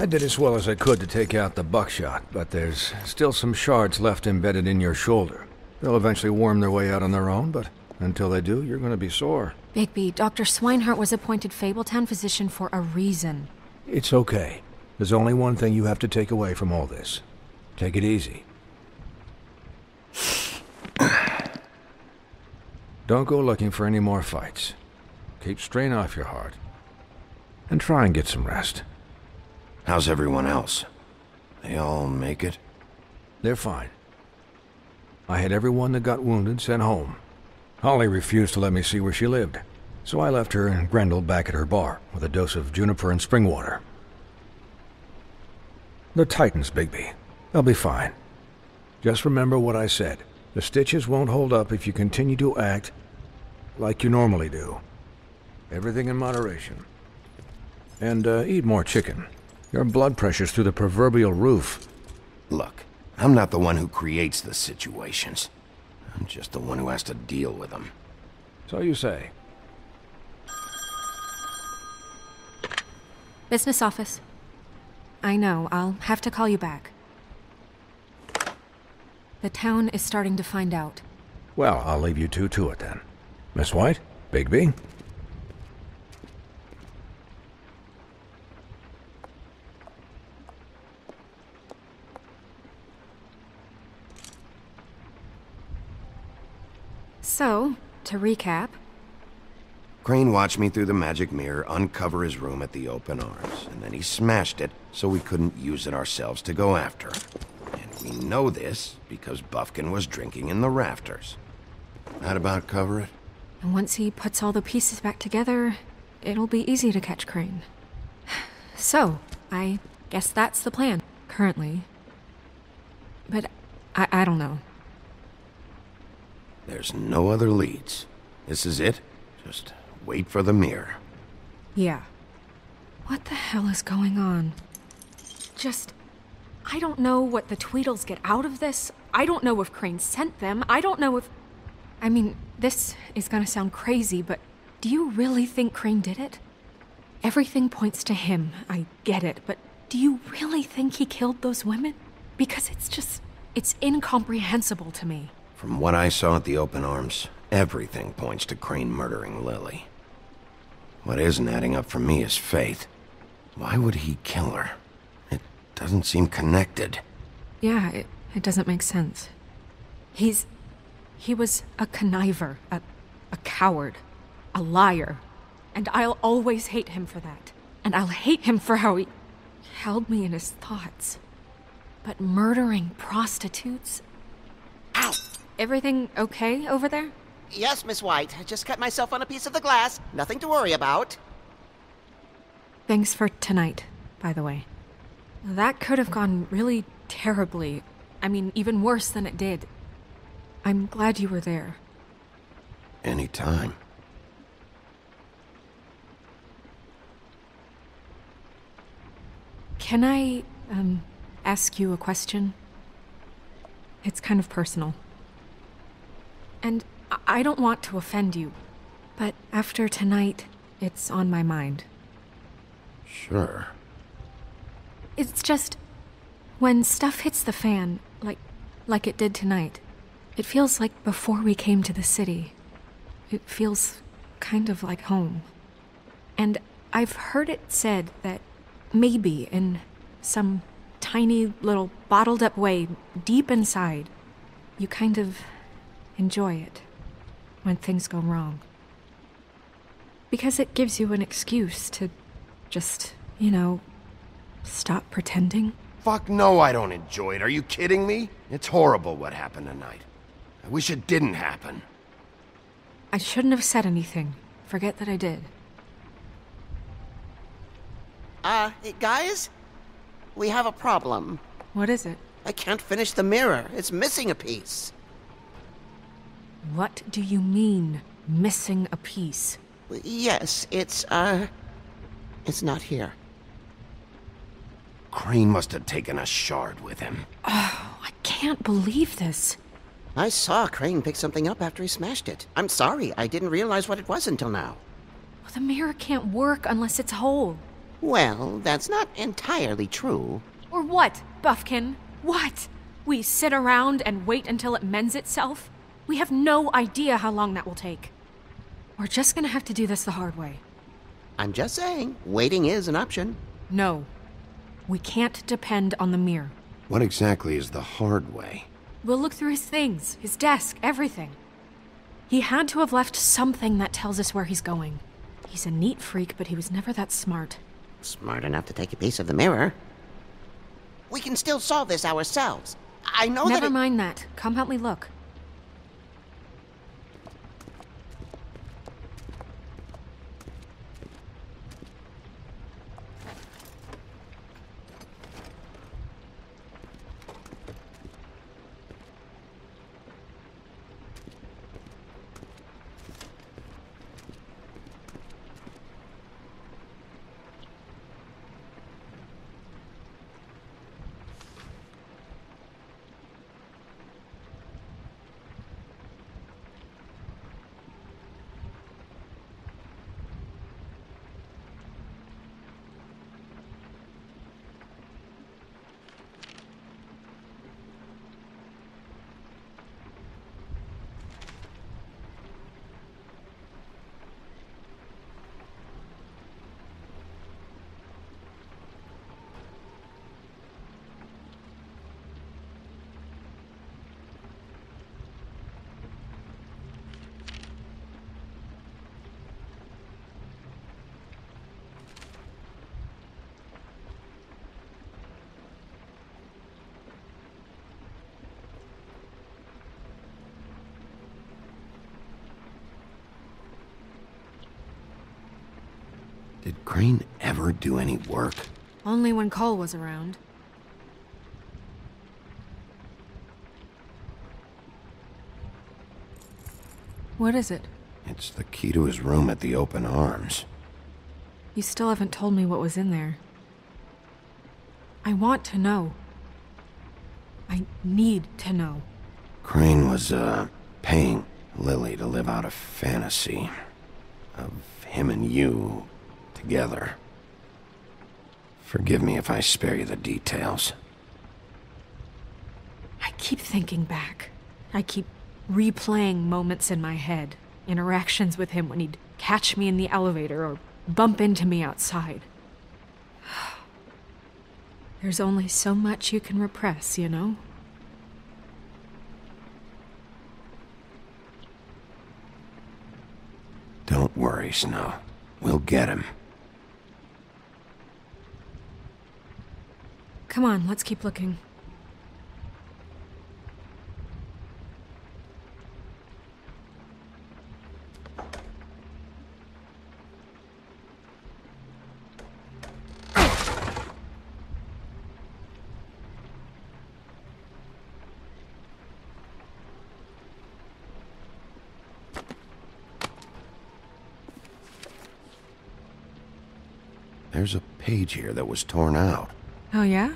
I did as well as I could to take out the buckshot, but there's still some shards left embedded in your shoulder. They'll eventually worm their way out on their own, but until they do, you're going to be sore. Bigby, Dr. Swinehart was appointed Fabletown physician for a reason. It's okay. There's only one thing you have to take away from all this. Take it easy. Don't go looking for any more fights. Keep strain off your heart. And try and get some rest. How's everyone else? They all make it? They're fine. I had everyone that got wounded sent home. Holly refused to let me see where she lived, so I left her and Grendel back at her bar with a dose of juniper and spring water. They're Titans, Bigby. They'll be fine. Just remember what I said. The stitches won't hold up if you continue to act like you normally do. Everything in moderation. And eat more chicken. Your blood pressure's through the proverbial roof. Look, I'm not the one who creates the situations. I'm just the one who has to deal with them. So you say. Business office. I know, I'll have to call you back. The town is starting to find out. Well, I'll leave you two to it then. Miss White? Bigby? So, to recap... Crain watched me through the magic mirror uncover his room at the open arms, and then he smashed it so we couldn't use it ourselves to go after him. And we know this because Buffkin was drinking in the rafters. That about cover it? And once he puts all the pieces back together, it'll be easy to catch Crain. So, I guess that's the plan, currently. But I don't know. There's no other leads. This is it. Just wait for the mirror. Yeah. What the hell is going on? I don't know what the Tweedles get out of this. I don't know if Crain sent them. I don't know if... I mean, this is gonna sound crazy, but do you really think Crain did it? Everything points to him, I get it, but do you really think he killed those women? Because it's incomprehensible to me. From what I saw at the open arms, everything points to Crain murdering Lily. What isn't adding up for me is Faith. Why would he kill her? It doesn't seem connected. Yeah, it doesn't make sense. He was a conniver, a coward, a liar. And I'll always hate him for that. And I'll hate him for how he held me in his thoughts. But murdering prostitutes? Ow! Everything okay over there? Yes, Miss White. I just cut myself on a piece of the glass. Nothing to worry about. Thanks for tonight, by the way. That could have gone really terribly. I mean, even worse than it did. I'm glad you were there. Anytime. Can I, ask you a question? It's kind of personal. And I don't want to offend you, but after tonight, it's on my mind. Sure. It's just, when stuff hits the fan, like it did tonight, it feels like before we came to the city. It feels kind of like home. And I've heard it said that maybe in some tiny little bottled up way deep inside, you kind of enjoy it when things go wrong. Because it gives you an excuse to just, stop pretending. Fuck no, I don't enjoy it. Are you kidding me? It's horrible what happened tonight. I wish it didn't happen. I shouldn't have said anything. Forget that I did. Hey, guys? We have a problem. What is it? I can't finish the mirror. It's missing a piece. What do you mean, missing a piece? Yes, it's not here. Crain must have taken a shard with him. Oh, I can't believe this. I saw Crain pick something up after he smashed it. I'm sorry, I didn't realize what it was until now. The mirror can't work unless it's whole. Well, that's not entirely true. Or what, Buffkin? What? We sit around and wait until it mends itself? We have no idea how long that will take. We're just gonna have to do this the hard way. I'm just saying, waiting is an option. No. We can't depend on the mirror. What exactly is the hard way? We'll look through his things, his desk, everything. He had to have left something that tells us where he's going. He's a neat freak, but he was never that smart. Smart enough to take a piece of the mirror. We can still solve this ourselves. I know Never mind that. Come help me look. Did Crain ever do any work? Only when Cole was around. What is it? It's the key to his room at the Open Arms. You still haven't told me what was in there. I want to know. I need to know. Crain was, paying Lily to live out a fantasy of him and you together. Forgive me if I spare you the details. I keep thinking back. I keep replaying moments in my head. Interactions with him when he'd catch me in the elevator or bump into me outside. There's only so much you can repress, you know? Don't worry, Snow. We'll get him. Come on, let's keep looking. There's a page here that was torn out. Oh, yeah?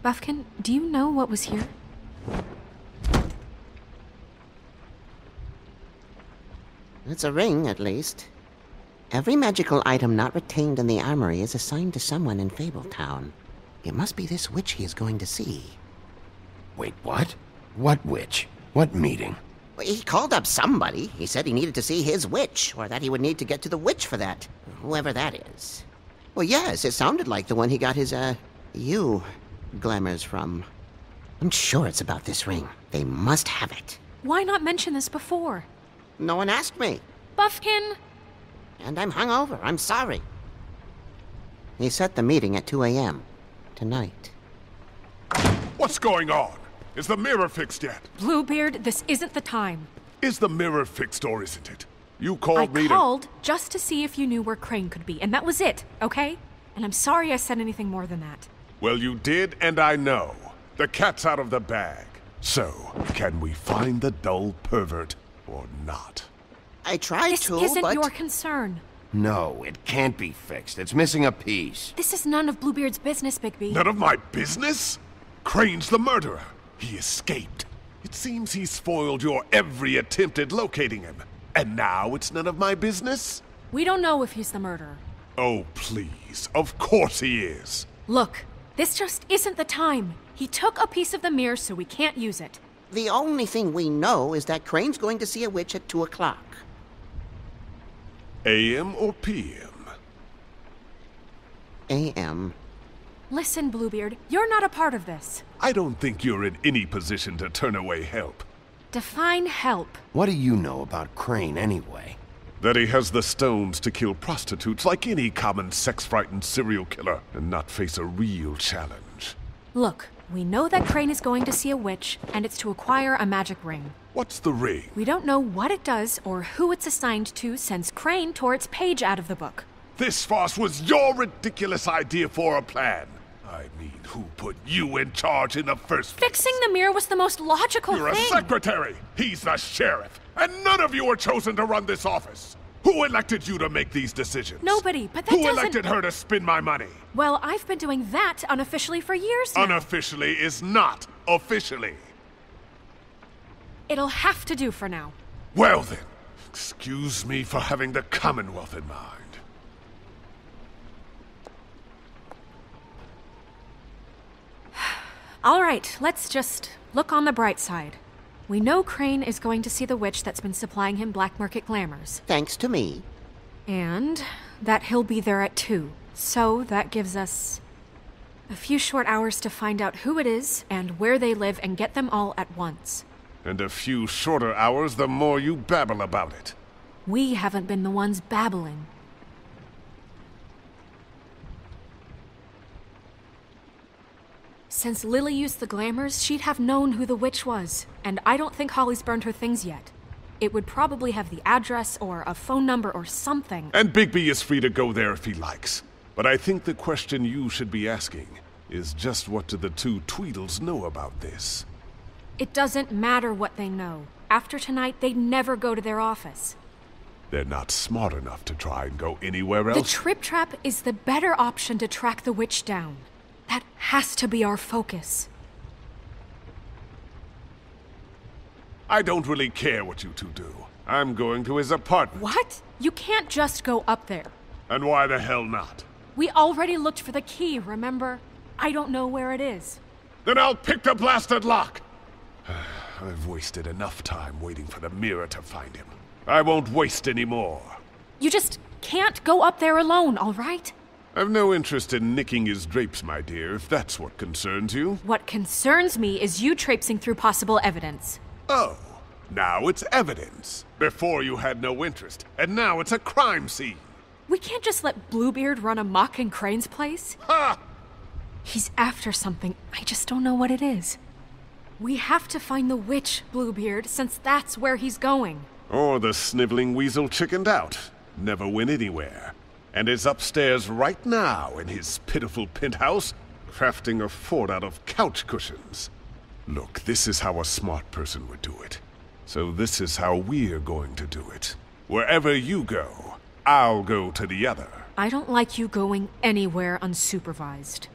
Buffkin, do you know what was here? It's a ring, at least. Every magical item not retained in the armory is assigned to someone in Fabletown. It must be this witch he is going to see. Wait, what? What witch? What meeting? He called up somebody. He said he needed to see his witch, or that he would need to get to the witch for that. Whoever that is. Well, yes, it sounded like the one he got his, glamours from. I'm sure it's about this ring. They must have it. Why not mention this before? No one asked me. Buffkin! And I'm hungover. I'm sorry. He set the meeting at 2 a.m. tonight. What's going on? Is the mirror fixed yet? Bluebeard, this isn't the time. Is the mirror fixed or isn't it? You called me I called just to see if you knew where Crain could be, and that was it, okay? And I'm sorry I said anything more than that. Well, you did, and I know. The cat's out of the bag. So, can we find the dull pervert or not? I tried This to, isn't but... your concern. No, it can't be fixed. It's missing a piece. This is none of Bluebeard's business, Bigby. None of my business? Crane's the murderer. He escaped. It seems he spoiled your every attempt at locating him. And now it's none of my business? We don't know if he's the murderer. Oh, please. Of course he is. Look, this just isn't the time. He took a piece of the mirror, so we can't use it. The only thing we know is that Crane's going to see a witch at 2 o'clock. AM or PM? AM. Listen, Bluebeard, you're not a part of this. I don't think you're in any position to turn away help. Define help. What do you know about Crane anyway? That he has the stones to kill prostitutes like any common sex-frightened serial killer and not face a real challenge. Look, we know that Crane is going to see a witch, and it's to acquire a magic ring. What's the ring? We don't know what it does or who it's assigned to since Crane tore its page out of the book. This farce was your ridiculous idea for a plan. I mean, who put you in charge in the first place? Fixing the mirror was the most logical You're thing. a secretary. He's the sheriff. And none of you were chosen to run this office. Who elected you to make these decisions? Nobody, but that Who doesn't... elected her to spend my money? Well, I've been doing that unofficially for years now. Unofficially is not officially. It'll have to do for now. Well then, excuse me for having the Commonwealth in mind. All right, let's just look on the bright side. We know Crane is going to see the witch that's been supplying him black market glamours. Thanks to me. And that he'll be there at 2. So that gives us a few short hours to find out who it is and where they live and get them all at once. And a few shorter hours the more you babble about it. We haven't been the ones babbling. Since Lily used the glamours, she'd have known who the witch was, and I don't think Holly's burned her things yet. It would probably have the address or a phone number or something. And Bigby is free to go there if he likes. But I think the question you should be asking is just what do the two Tweedles know about this? It doesn't matter what they know. After tonight, they'd never go to their office. They're not smart enough to try and go anywhere The else. Trip Trap is the better option to track the witch down. That has to be our focus. I don't really care what you two do. I'm going to his apartment. What? You can't just go up there. And why the hell not? We already looked for the key, remember? I don't know where it is. Then I'll pick the blasted lock! I've wasted enough time waiting for the mirror to find him. I won't waste any more. You just can't go up there alone, all right? I've no interest in nicking his drapes, my dear, if that's what concerns you. What concerns me is you traipsing through possible evidence. Oh, now it's evidence. Before you had no interest, and now it's a crime scene. We can't just let Bluebeard run amok in Crane's place. Ha! He's after something. I just don't know what it is. We have to find the witch, Bluebeard, since that's where he's going. Or the sniveling weasel chickened out. Never went anywhere. And is upstairs right now in his pitiful penthouse, crafting a fort out of couch cushions. Look, this is how a smart person would do it. So this is how we're going to do it. Wherever you go, I'll go to the other. I don't like you going anywhere unsupervised.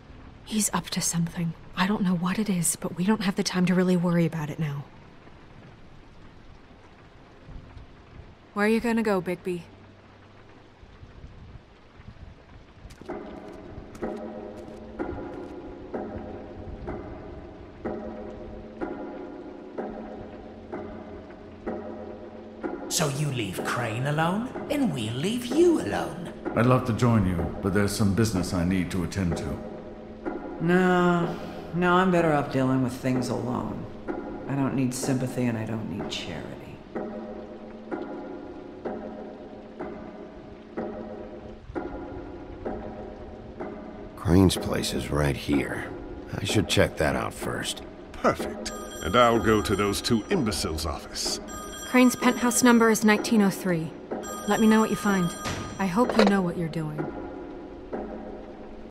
He's up to something. I don't know what it is, but we don't have the time to really worry about it now. Where are you gonna go, Bigby? So you leave Crane alone, and we'll leave you alone. I'd love to join you, but there's some business I need to attend to. No, I'm better off dealing with things alone. I don't need sympathy and I don't need charity. Crane's place is right here. I should check that out first. Perfect. And I'll go to those two imbeciles' office. Crane's penthouse number is 1903. Let me know what you find. I hope you know what you're doing.